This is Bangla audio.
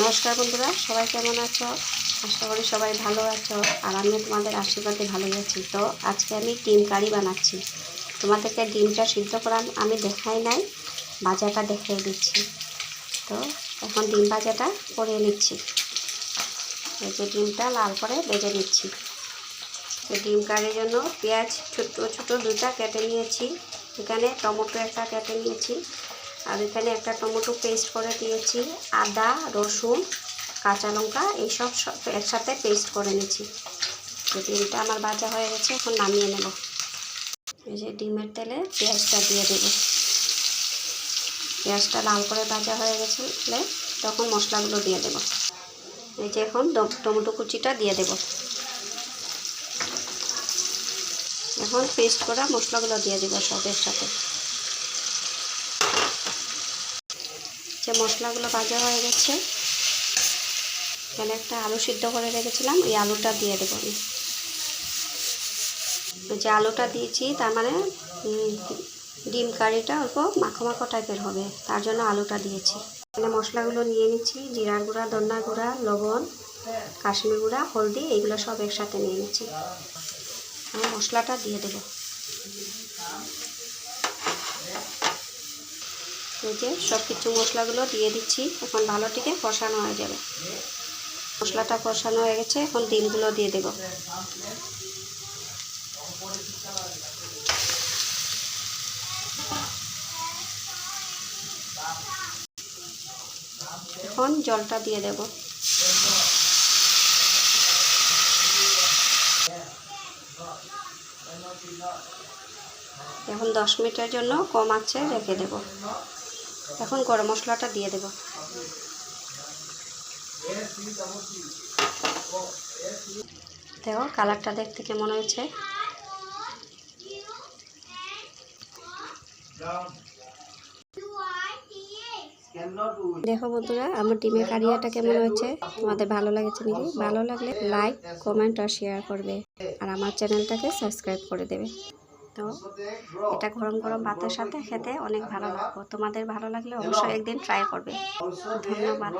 নমস্কার বন্ধুরা, সবাই কেমন আছো? আশা করি সবাই ভালো আছো। আর আমিও তোমাদের আশীর্বাদে ভালোই আছি। তো আজকে আমি ডিম কারি বানাচ্ছি। তোমাদেরকে ডিমটা সিদ্ধ করা আমি দেখাই নাই, ভাজাটা দেখিয়ে দিচ্ছি। তো এখন ডিম ভাজাটা করে নিচ্ছি। এই যে ডিমটা লাল করে ভেজে নিচ্ছি। তো ডিম কারির জন্য পেঁয়াজ ছোটো ছোটো দুইটা কেটে নিয়েছি। এখানে টমেটো একটা কেটে নিয়েছি। আর এখানে একটা টমেটো পেস্ট করে দিয়েছি। আদা, রসুন, কাঁচা লঙ্কা এইসব একসাথে পেস্ট করে নিয়েছি। ডিমটা আমার ভাজা হয়ে গেছে, এখন নামিয়ে নেব। এই যে ডিমের তেলে পেঁয়াজটা দিয়ে দেব। পেঁয়াজটা লাল করে ভাজা হয়ে গেছে তখন মশলাগুলো দিয়ে দেব। এই যে এখন টমেটো কুচিটা দিয়ে দেব। এখন পেস্ট করা মশলাগুলো দিয়ে দেব সব একসাথে। যে মশলাগুলো ভাজা হয়ে গেছে, এখানে একটা আলু সিদ্ধ করে রেখেছিলাম, এই আলুটা দিয়ে দেবো আমি। যে আলুটা দিয়েছি তার মানে ডিম কারিটা অল্প মাখো মাখো টাইপের হবে, তার জন্য আলুটা দিয়েছি। এখানে মশলাগুলো নিয়ে নিচ্ছি। জিরার গুঁড়া, ধনিয়া গুঁড়া, লবণ, কাশ্মীর গুঁড়া, হলদি, এইগুলো সব একসাথে নিয়ে নিচ্ছি। আমি মশলাটা দিয়ে দেবো। এই যে সব কিছু মশলাগুলো দিয়ে দিচ্ছি। এখন ভালোটিকে কষানো হয়ে যাবে। মশলাটা কষানো হয়ে গেছে, এখন ডিমগুলো দিয়ে দেব। এখন জলটা দিয়ে দেব। এখন 10 মিনিটের জন্য কম আঁচে রেখে দেব। এখন গরম মশলাটা দিয়ে দেব। দেখো কালারটা দেখতে কেমন হয়েছে। দেখো বন্ধুরা, আমার ডিমের কারিয়াটা কেমন হয়েছে। তোমাদের ভালো লাগেছে নাকি? ভালো লাগলে লাইক, কমেন্ট আর শেয়ার করবে। আর আমার চ্যানেলটাকে সাবস্ক্রাইব করে দেবে। তো এটা গরম গরম ভাতের সাথে খেতে অনেক ভালো লাগবে। তোমাদের ভালো লাগলে অবশ্যই একদিন ট্রাই করবে। ধন্যবাদ।